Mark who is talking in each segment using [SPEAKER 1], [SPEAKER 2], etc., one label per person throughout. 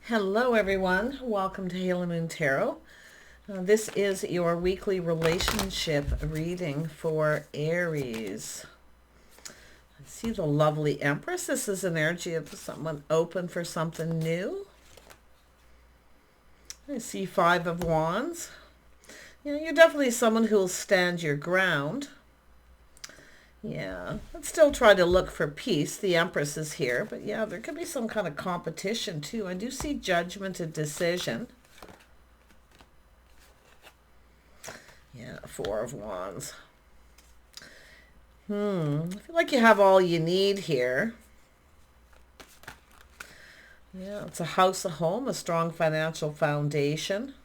[SPEAKER 1] Hello everyone, welcome to Halo Moon Tarot. This is your weekly relationship reading for Aries. I see the lovely Empress. This is an energy of someone open for something new. I see Five of Wands. You're definitely someone who will stand your ground. Yeah, let's still try to look for peace. The Empress is here, but yeah, there could be some kind of competition too. I do see judgment and decision. Yeah, Four of Wands. I feel like you have all you need here. Yeah, it's a house, a home, a strong financial foundation.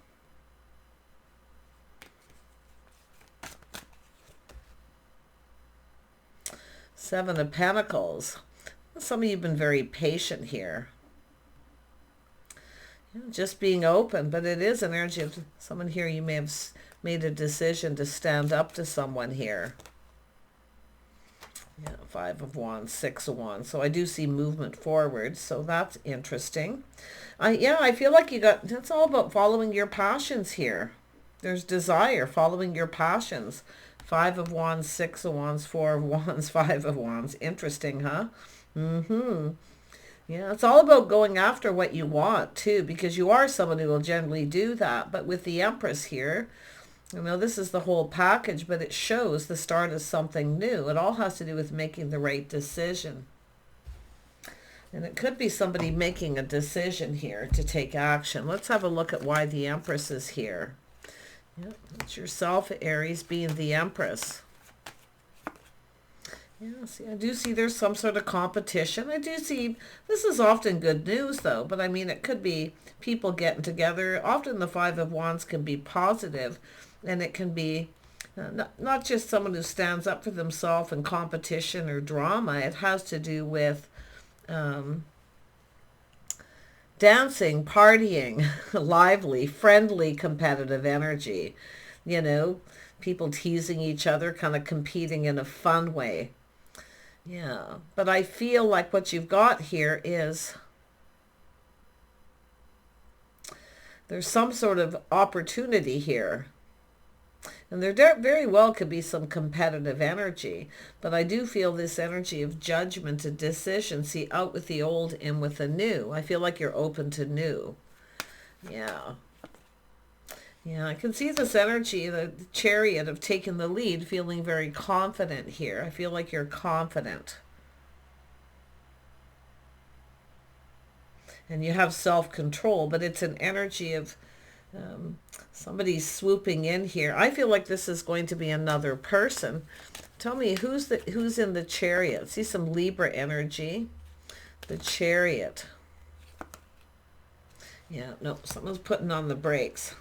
[SPEAKER 1] Seven of Pentacles. Some of you have been very patient here. Just being open, but it is an energy of someone here. You may have made a decision to stand up to someone here. Yeah, Five of Wands, Six of Wands. So I do see movement forward, so that's interesting. I feel like it's all about following your passions here. There's desire, following your passions. Five of Wands, Six of Wands, Four of Wands, Five of Wands. Interesting, huh? Yeah, it's all about going after what you want, too, because you are someone who will generally do that. But with the Empress here, this is the whole package, but it shows the start of something new. It all has to do with making the right decision. And it could be somebody making a decision here to take action. Let's have a look at why the Empress is here. Yep, it's yourself, Aries, being the Empress. Yeah, see, I do see there's some sort of competition. I do see, this is often good news though, but it could be people getting together. Often the Five of Wands can be positive, and it can be not just someone who stands up for themselves in competition or drama. It has to do with dancing, partying, lively, friendly, competitive energy. People teasing each other, kind of competing in a fun way. Yeah, but I feel like what you've got here is there's some sort of opportunity here. And there very well could be some competitive energy. But I do feel this energy of judgment and decision. See, out with the old, in with the new. I feel like you're open to new. Yeah. Yeah, I can see this energy, the Chariot, of taking the lead, feeling very confident here. I feel like you're confident. And you have self-control, but it's an energy of somebody swooping in here. I feel like this is going to be another person. Tell me, who's in the Chariot? See some Libra energy. The Chariot. Yeah, no, someone's putting on the brakes.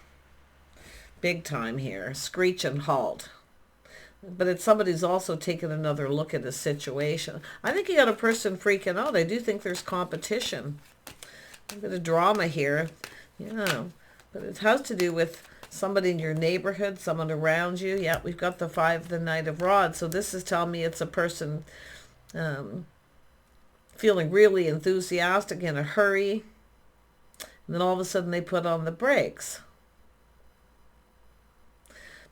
[SPEAKER 1] Big time here. Screech and halt. But it's somebody who's also taking another look at the situation. I think you got a person freaking out. I do think there's competition. A bit of drama here. Yeah. But it has to do with somebody in your neighborhood, someone around you. Yeah, we've got the Knight of Rods. So this is telling me it's a person feeling really enthusiastic, in a hurry. And then all of a sudden they put on the brakes.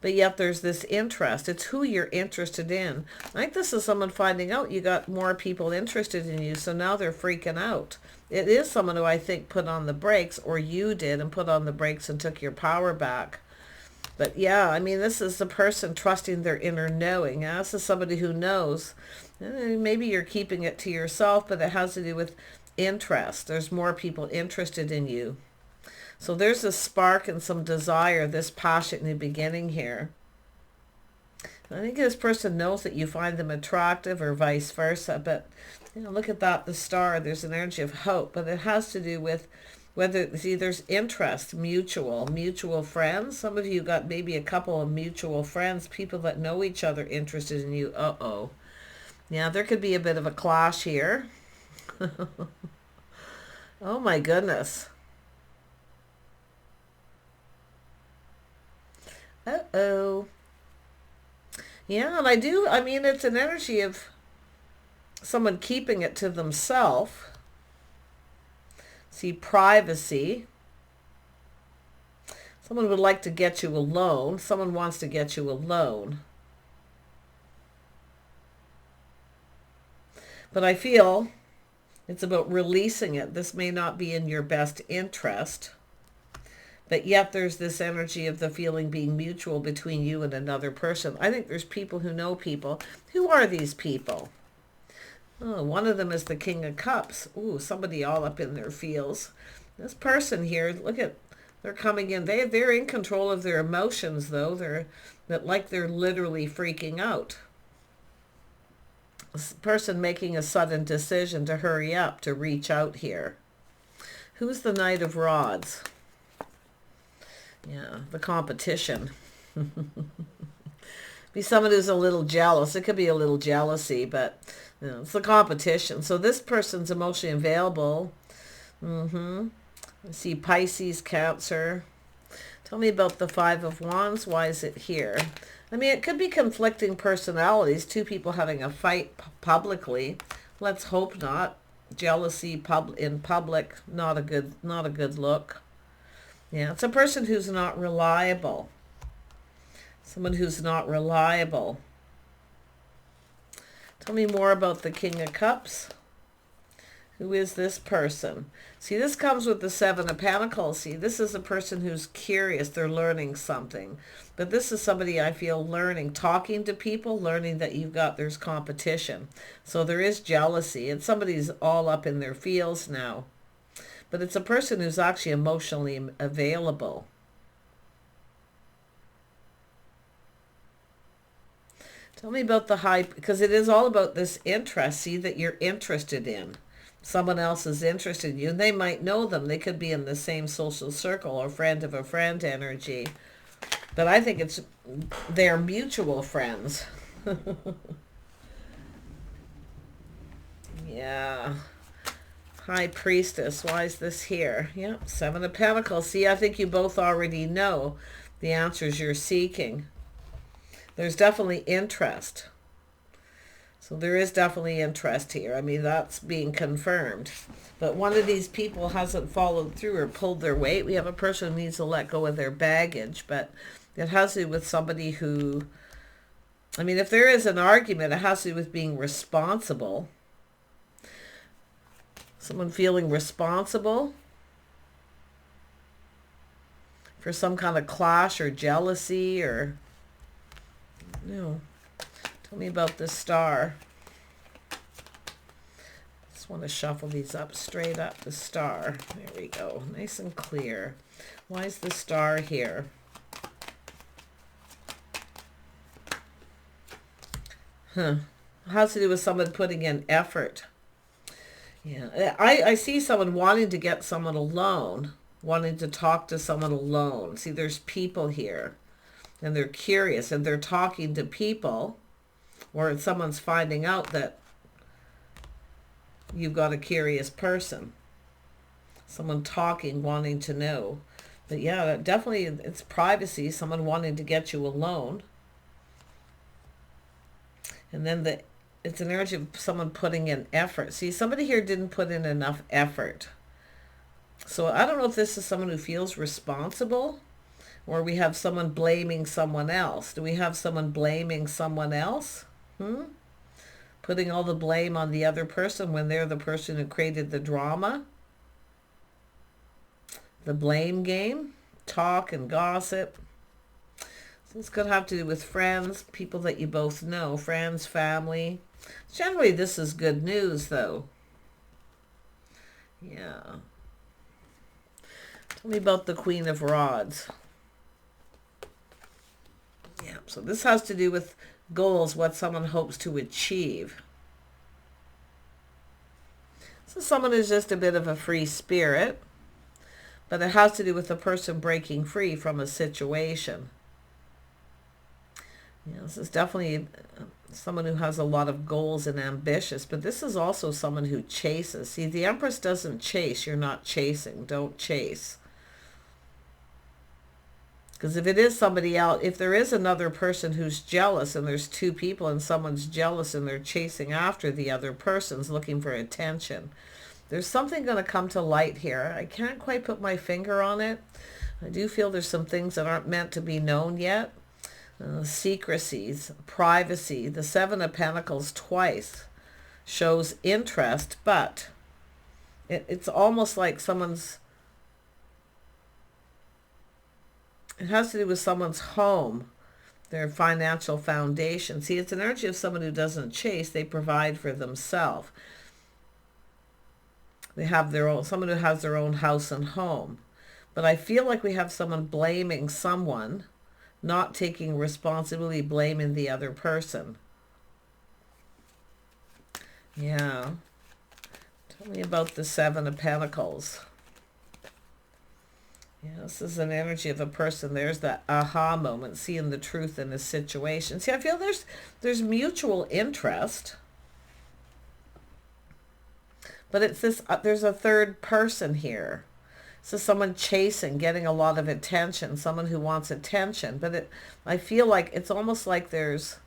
[SPEAKER 1] But yet there's this interest. It's who you're interested in. I think this is someone finding out you got more people interested in you, so now they're freaking out. It is someone who I think put on the brakes, or you did, and put on the brakes and took your power back. But yeah, this is the person trusting their inner knowing. This is somebody who knows. Maybe you're keeping it to yourself, but it has to do with interest. There's more people interested in you. So there's a spark and some desire, this passion in the beginning here. I think this person knows that you find them attractive, or vice versa. But look at that, the star. There's an energy of hope, but it has to do with whether, see, there's interest, mutual friends. Some of you got maybe a couple of mutual friends, people that know each other, interested in you. Uh-oh. Yeah, there could be a bit of a clash here. Oh my goodness. Uh-oh. Yeah, and it's an energy of someone keeping it to themselves. See, privacy. Someone would like to get you alone. Someone wants to get you alone. But I feel it's about releasing it. This may not be in your best interest. But yet there's this energy of the feeling being mutual between you and another person. I think there's people who know people. Who are these people? Oh, one of them is the King of Cups. Ooh, somebody all up in their feels. This person here, look at, they're coming in. They're in control of their emotions, though. They're literally freaking out. This person making a sudden decision to hurry up, to reach out here. Who's the Knight of Rods? Yeah, the competition. Be someone who's a little jealous. It could be a little jealousy, but you know, it's the competition. So this person's emotionally available. I see Pisces, Cancer. Tell me about the Five of Wands. Why is it here? I mean, it could be conflicting personalities. Two people having a fight publicly. Let's hope not. Jealousy in public, not a good look. Yeah, it's a person who's not reliable. Someone who's not reliable. Tell me more about the King of Cups. Who is this person? See, this comes with the Seven of Pentacles. See, this is a person who's curious. They're learning something. But this is somebody I feel learning, talking to people, learning that there's competition. So there is jealousy, and somebody's all up in their feels now. But it's a person who's actually emotionally available. Tell me about the high, because it is all about this interest, see, that you're interested in. Someone else is interested in you. They might know them. They could be in the same social circle or friend of a friend energy. But I think they're mutual friends. Yeah. High Priestess, why is this here? Yep, Seven of Pentacles. See, I think you both already know the answers you're seeking. There's definitely interest. So there is definitely interest here. I mean, that's being confirmed. But one of these people hasn't followed through or pulled their weight. We have a person who needs to let go of their baggage, but it has to do with somebody who, I mean, if there is an argument, it has to do with being responsible. Someone feeling responsible for some kind of clash or jealousy or, you know. Tell me about the Star. Just want to shuffle these up, straight up, the Star. There we go, nice and clear. Why is the Star here? It has to do with someone putting in effort. Yeah, I see someone wanting to get someone alone, wanting to talk to someone alone. See, there's people here, and they're curious, and they're talking to people, or someone's finding out that you've got a curious person. Someone talking, wanting to know. But yeah, definitely it's privacy, someone wanting to get you alone. And then it's an energy of someone putting in effort. See, somebody here didn't put in enough effort. So I don't know if this is someone who feels responsible, or we have someone blaming someone else. Do we have someone blaming someone else? Putting all the blame on the other person when they're the person who created the drama? The blame game? Talk and gossip. So it's going to have to do with friends, people that you both know, friends, family. Generally, this is good news, though. Yeah. Tell me about the Queen of Rods. Yeah, so this has to do with goals, what someone hopes to achieve. So someone who's just a bit of a free spirit, but it has to do with a person breaking free from a situation. Yeah, this is definitely someone who has a lot of goals and ambitious, but this is also someone who chases. See, the Empress doesn't chase. You're not chasing. Don't chase. Because if it is somebody else, if there is another person who's jealous, and there's two people and someone's jealous and they're chasing after the other person's looking for attention, There's something going to come to light here. I can't quite put my finger on it. I do feel there's some things that aren't meant to be known yet. Secrecies, privacy. The Seven of Pentacles twice shows interest, but it's almost like someone's... It has to do with someone's home, their financial foundation. See, it's an energy of someone who doesn't chase. They provide for themselves. They have their own, someone who has their own house and home. But I feel like we have someone blaming someone, not taking responsibility, blaming the other person. Yeah. Tell me about the Seven of Pentacles. Yeah, this is an energy of a person. There's that aha moment, seeing the truth in a situation. See, I feel there's mutual interest. But it's this, there's a third person here. So someone chasing, getting a lot of attention, someone who wants attention. But I feel like it's almost like there's,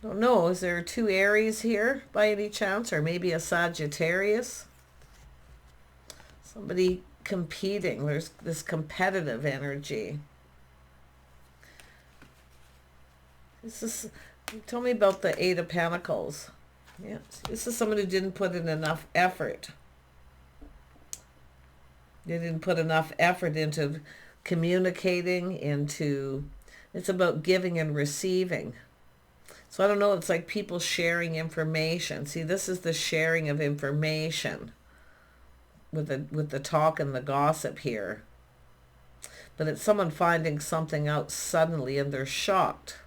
[SPEAKER 1] I don't know, is there two Aries here by any chance? Or maybe a Sagittarius? Somebody competing. There's this competitive energy. Tell me about the Eight of Pentacles. Yeah, this is someone who didn't put in enough effort. They didn't put enough effort into communicating, it's about giving and receiving. So I don't know, it's like people sharing information. See, this is the sharing of information with the talk and the gossip here. But it's someone finding something out suddenly and they're shocked.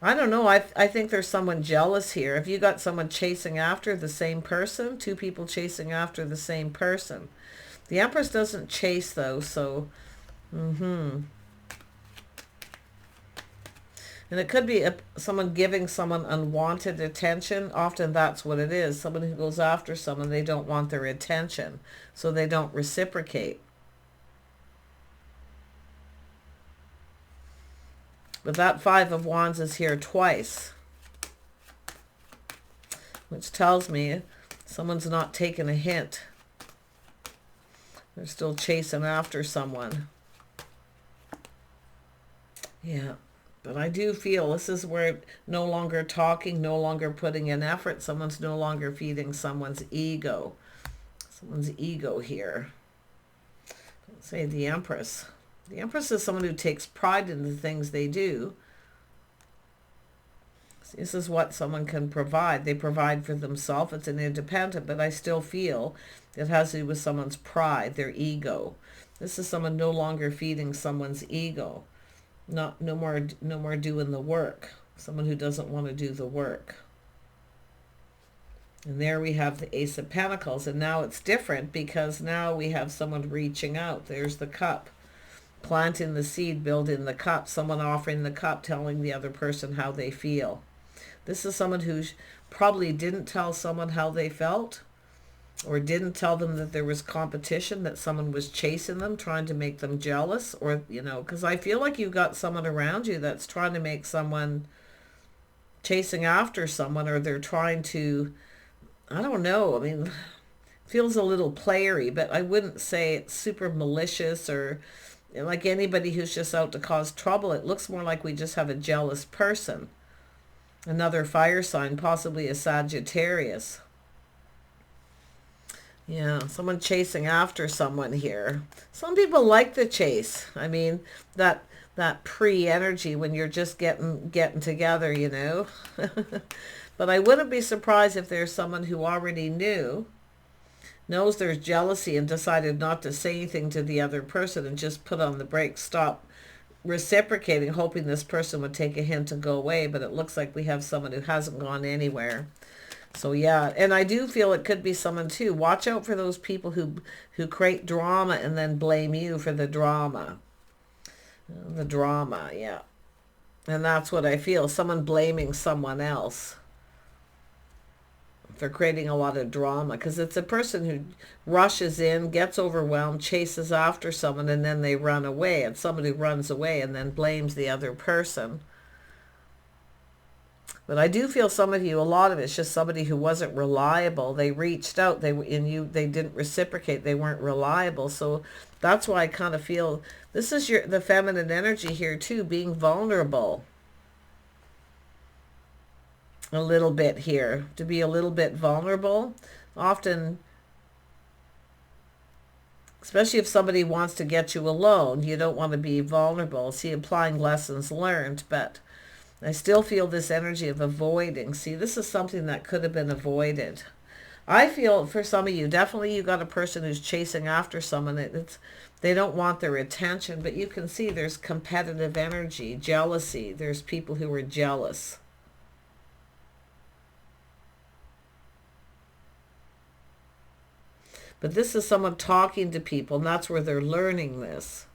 [SPEAKER 1] I don't know. I think there's someone jealous here. If you got someone chasing after the same person, two people chasing after the same person. The Empress doesn't chase though, so... And it could be someone giving someone unwanted attention. Often that's what it is. Someone who goes after someone, they don't want their attention, so they don't reciprocate. But that Five of Wands is here twice, which tells me someone's not taking a hint. They're still chasing after someone. Yeah, but I do feel this is where no longer talking, no longer putting in effort. Someone's no longer feeding someone's ego. Someone's ego here. Let's say the Empress. The Empress is someone who takes pride in the things they do. This is what someone can provide. They provide for themselves. It's an independent, but I still feel it has to do with someone's pride, their ego. This is someone no longer feeding someone's ego. No more doing the work. Someone who doesn't want to do the work. And there we have the Ace of Pentacles. And now it's different because now we have someone reaching out. There's the cup. Planting the seed, building the cup, someone offering the cup, telling the other person how they feel. This is someone who probably didn't tell someone how they felt, or didn't tell them that there was competition, that someone was chasing them, trying to make them jealous, or, because I feel like you've got someone around you that's trying to make someone chasing after someone, or they're trying to, I don't know, I mean, feels a little playery, but I wouldn't say it's super malicious or like anybody who's just out to cause trouble. It looks more like we just have a jealous person. Another fire sign, possibly a Sagittarius. Yeah, someone chasing after someone here. Some people like the chase. I mean, that pre-energy when you're just getting together, But I wouldn't be surprised if there's someone who already knows there's jealousy and decided not to say anything to the other person and just put on the brakes, stop reciprocating, hoping this person would take a hint and go away. But it looks like we have someone who hasn't gone anywhere. So yeah, and I do feel it could be someone too. Watch out for those people who create drama and then blame you for the drama. The drama, yeah. And that's what I feel, someone blaming someone else. They're creating a lot of drama because it's a person who rushes in, gets overwhelmed, chases after someone, and then they run away. It's someone who runs away and then blames the other person. But I do feel some of you, a lot of it's just somebody who wasn't reliable. They reached out, they didn't reciprocate, they weren't reliable. So that's why I kind of feel this is the feminine energy here too, being vulnerable. A little bit here, to be a little bit vulnerable. Often, especially if somebody wants to get you alone, you don't want to be vulnerable. See, applying lessons learned, but I still feel this energy of avoiding. See, this is something that could have been avoided. I feel for some of you, definitely you got a person who's chasing after someone. They don't want their attention, but you can see there's competitive energy, jealousy. There's people who are jealous. But this is someone talking to people, and that's where they're learning this.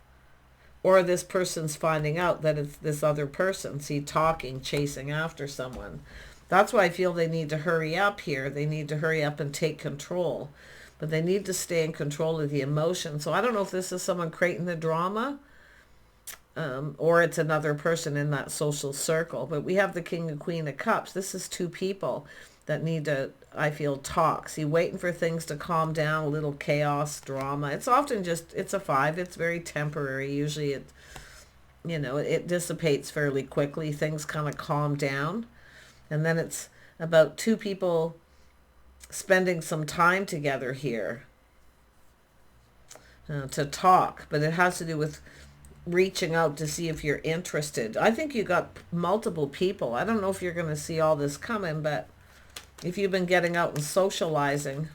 [SPEAKER 1] Or this person's finding out that it's this other person. See, talking, chasing after someone. That's why I feel they need to hurry up here. They need to hurry up and take control. But they need to stay in control of the emotion. So I don't know if this is someone creating the drama, or it's another person in that social circle. But we have the King and Queen of Cups. This is two people that need to, I feel, talk. See, waiting for things to calm down, a little chaos, drama. It's often just, it's a 5. It's very temporary. Usually it dissipates fairly quickly. Things kind of calm down. And then it's about two people spending some time together here to talk. But it has to do with reaching out to see if you're interested. I think you got multiple people. I don't know if you're going to see all this coming, but if you've been getting out and socializing,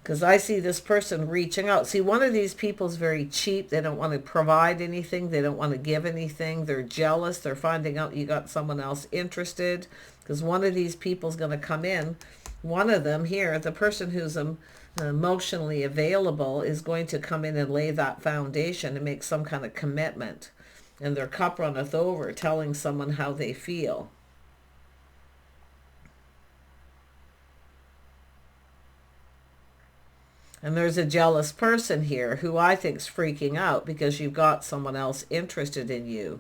[SPEAKER 1] because I see this person reaching out. See, one of these people is very cheap. They don't want to provide anything. They don't want to give anything. They're jealous. They're finding out you got someone else interested, because one of these people is going to come in. One of them here, the person who's emotionally available, is going to come in and lay that foundation and make some kind of commitment. And their cup runneth over, telling someone how they feel. And there's a jealous person here who I think is freaking out because you've got someone else interested in you.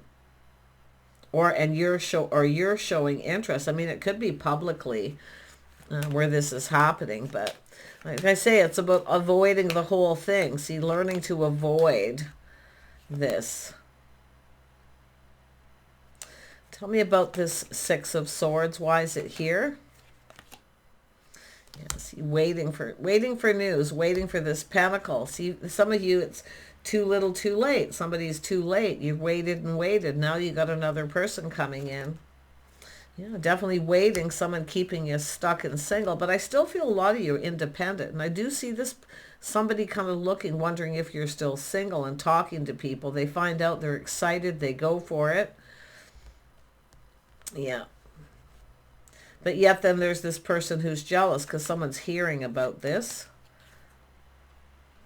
[SPEAKER 1] You're showing interest. I mean, it could be publicly where this is happening, but like I say, it's about avoiding the whole thing. See, learning to avoid this. Tell me about this 6 of Swords. Why is it here? Yeah, see, waiting for news, waiting for this pentacle. See, some of you, it's too little too late. Somebody's too late. You've waited and waited. Now you got another person coming in. Yeah, definitely waiting, someone keeping you stuck and single. But I still feel a lot of you are independent. And I do see this, somebody kind of looking, wondering if you're still single and talking to people. They find out, they're excited, they go for it. Yeah. But yet then there's this person who's jealous because someone's hearing about this.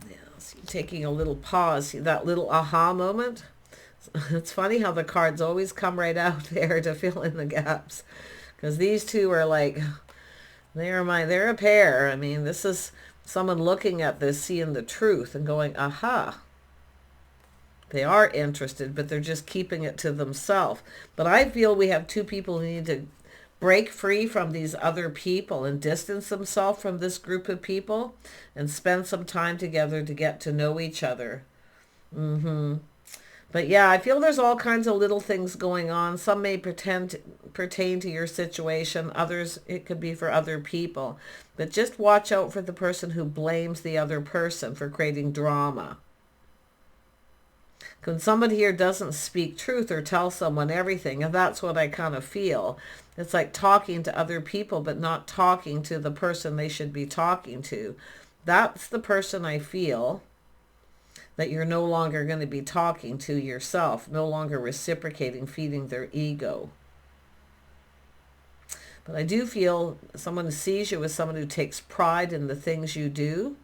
[SPEAKER 1] Yeah, so taking a little pause, see that little aha moment? It's funny how the cards always come right out there to fill in the gaps. Because these two are like, they're a pair. I mean, this is someone looking at this, seeing the truth and going, aha. They are interested, but they're just keeping it to themselves. But I feel we have two people who need to break free from these other people and distance themselves from this group of people and spend some time together to get to know each other. But yeah, I feel there's all kinds of little things going on. Some may pertain to your situation. Others, it could be for other people. But just watch out for the person who blames the other person for creating drama. When somebody here doesn't speak truth or tell someone everything, and that's what I kind of feel. It's like talking to other people, but not talking to the person they should be talking to. That's the person I feel that you're no longer going to be talking to yourself, no longer reciprocating, feeding their ego. But I do feel someone who sees you as someone who takes pride in the things you do.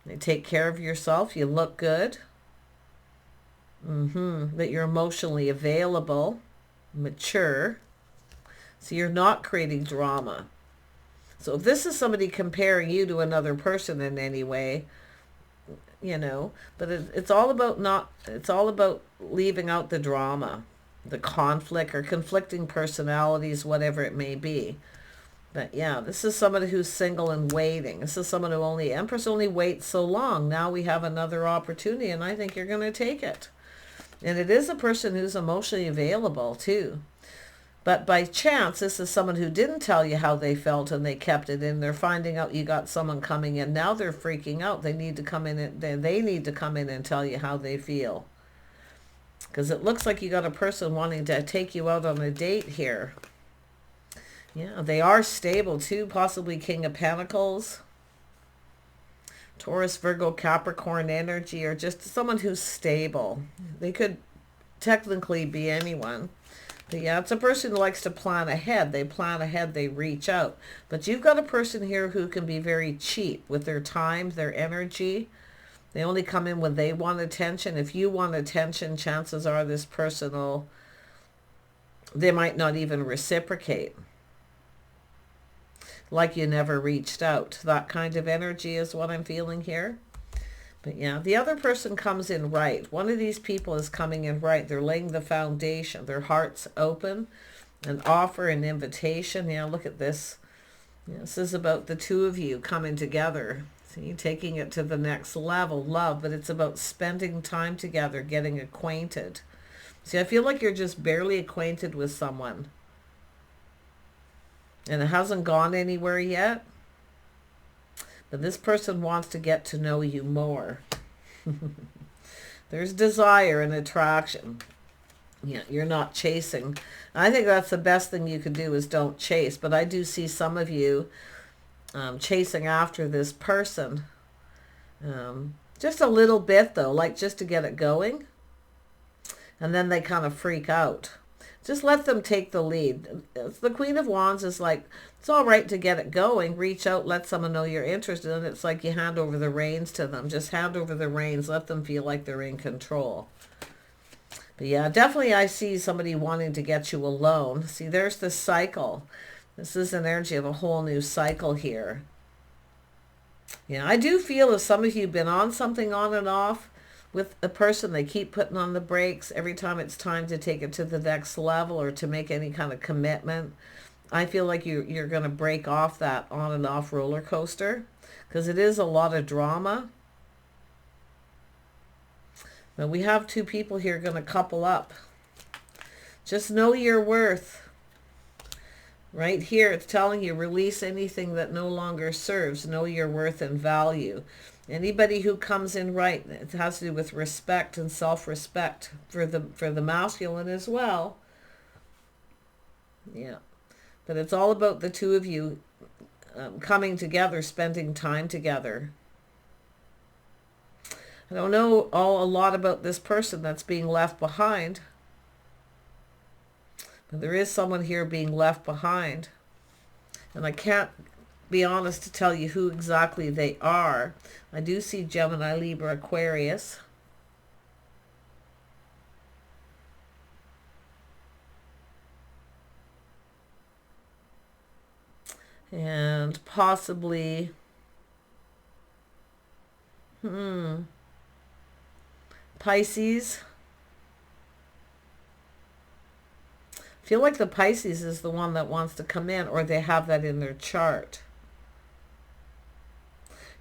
[SPEAKER 1] They take care of yourself. You look good. That you're emotionally available, mature. So you're not creating drama. So if this is somebody comparing you to another person in any way, but it's all about leaving out the drama. the conflict or conflicting personalities, whatever it may be. But yeah, this is somebody who's single and waiting. This is someone who Empress only waits so long. Now we have another opportunity, and I think you're going to take it. And it is a person who's emotionally available too. But by chance, this is someone who didn't tell you how they felt and they kept it in. They're finding out you got someone coming in. Now they're freaking out. They need to come in and tell you how they feel. Because it looks like you got a person wanting to take you out on a date here. Yeah, they are stable too. Possibly King of Pentacles. Taurus, Virgo, Capricorn energy, or just someone who's stable. They could technically be anyone. But yeah, it's a person who likes to plan ahead. They plan ahead, they reach out. But you've got a person here who can be very cheap with their time, their energy. They only come in when they want attention. If you want attention, chances are this person they might not even reciprocate. Like you never reached out. That kind of energy is what I'm feeling here. But yeah, the other person comes in right. One of these people is coming in right. They're laying the foundation. Their heart's open. An offer, an invitation. Yeah, look at this. Yeah, this is about the two of you coming together. See, taking it to the next level. Love, but it's about spending time together, getting acquainted. See, I feel like you're just barely acquainted with someone. And it hasn't gone anywhere yet. But this person wants to get to know you more. There's desire and attraction. Yeah, you're not chasing. I think that's the best thing you could do is don't chase. But I do see some of you chasing after this person. Just a little bit though, like just to get it going. And then they kind of freak out. Just let them take the lead. The Queen of Wands is like, it's all right to get it going. Reach out, let someone know you're interested. And it's like you hand over the reins to them. Just hand over the reins. Let them feel like they're in control. But yeah, definitely I see somebody wanting to get you alone. See, there's the cycle. This is an energy of a whole new cycle here. Yeah, I do feel as some of you have been on something on and off with a person, they keep putting on the brakes every time it's time to take it to the next level or to make any kind of commitment. I feel like you're going to break off that on and off roller coaster because it is a lot of drama. But we have two people here going to couple up. Just know your worth. Right here, it's telling you release anything that no longer serves. Know your worth and value. Anybody who comes in right, it has to do with respect and self-respect for the masculine as well. Yeah. But it's all about the two of you coming together, spending time together. I don't know a lot about this person that's being left behind. But there is someone here being left behind. And I can't be honest to tell you who exactly they are. I do see Gemini, Libra, Aquarius. And possibly Pisces. I feel like the Pisces is the one that wants to come in, or they have that in their chart.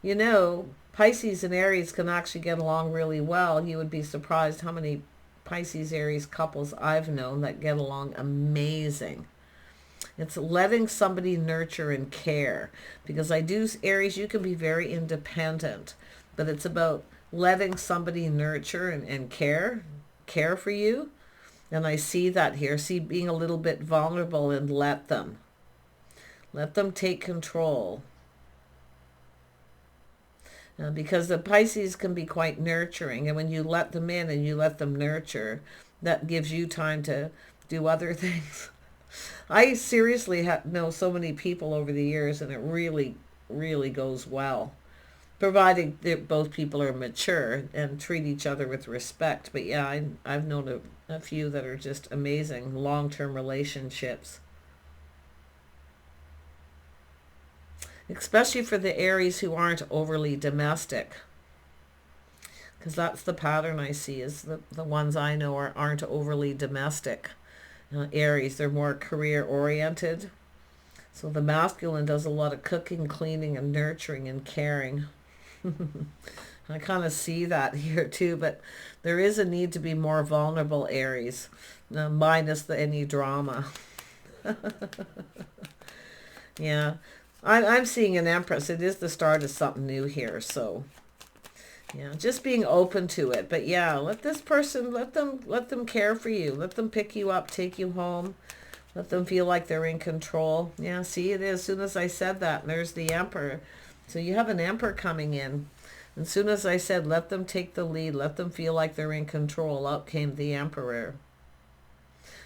[SPEAKER 1] You know, Pisces and Aries can actually get along really well. You would be surprised how many Pisces Aries couples I've known that get along amazing. It's letting somebody nurture and care. Because Aries, you can be very independent. But it's about letting somebody nurture and care for you. And I see that here. See, being a little bit vulnerable and let them take control. Because the Pisces can be quite nurturing. And when you let them in and you let them nurture, that gives you time to do other things. I seriously know so many people over the years, and it really, really goes well. Providing that both people are mature and treat each other with respect. But yeah, I've known a few that are just amazing long-term relationships. Especially for the Aries who aren't overly domestic. because that's the pattern I see, is the ones I know aren't overly domestic. Aries, they're more career oriented. So the masculine does a lot of cooking, cleaning, and nurturing and caring. I kind of see that here too, but there is a need to be more vulnerable, Aries, minus any drama. Yeah, I'm seeing an Empress. It is the start of something new here, so yeah, just being open to it. But yeah, let this person, let them care for you. Let them pick you up, take you home. Let them feel like they're in control. Yeah, see, it is. As soon as I said that, and there's the Emperor. So you have an Emperor coming in. As soon as I said, let them take the lead, let them feel like they're in control, out came the Emperor.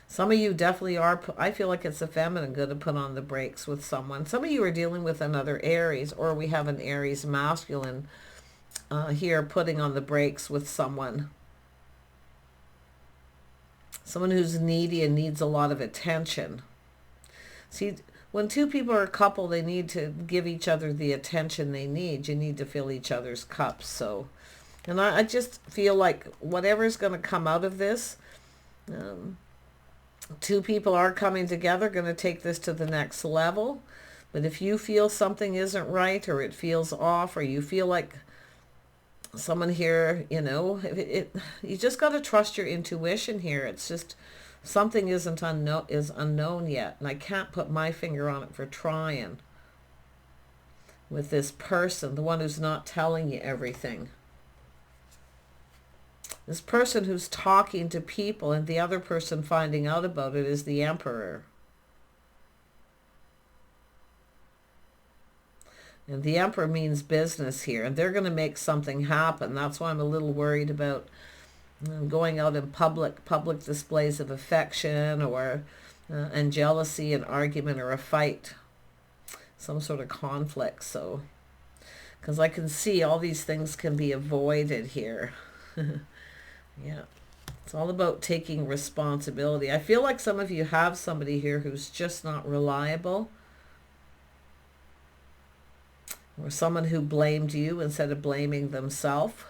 [SPEAKER 1] Some of you definitely are, I feel like it's the feminine going to put on the brakes with someone. Some of you are dealing with another Aries, or we have an Aries masculine here putting on the brakes with someone. Someone who's needy and needs a lot of attention. See, when two people are a couple, they need to give each other the attention they need. You need to fill each other's cups. So, and I just feel like whatever's going to come out of this, two people are coming together, going to take this to the next level. But if you feel something isn't right, or it feels off, or you feel like someone here, you just got to trust your intuition here. It's just something is unknown yet, and I can't put my finger on it for trying with this person, the one who's not telling you everything. This person who's talking to people and the other person finding out about it is the Emperor. And the Emperor means business here, and they're going to make something happen. That's why I'm a little worried about going out in public displays of affection, or and jealousy, an argument, or a fight, some sort of conflict. So, because I can see all these things can be avoided here. Yeah, it's all about taking responsibility. I feel like some of you have somebody here who's just not reliable, or someone who blamed you instead of blaming themselves.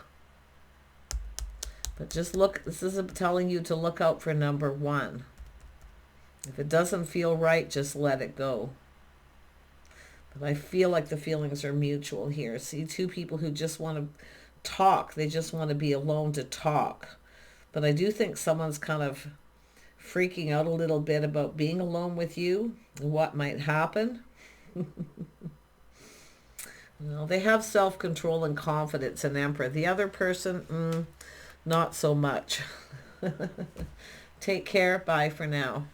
[SPEAKER 1] But just look, this is telling you to look out for number one. If it doesn't feel right, just let it go. But I feel like the feelings are mutual here. See, two people who just want to talk. They just want to be alone to talk. But I do think someone's kind of freaking out a little bit about being alone with you and what might happen. Well, they have self-control and confidence in Emperor. The other person, not so much. Take care. Bye for now.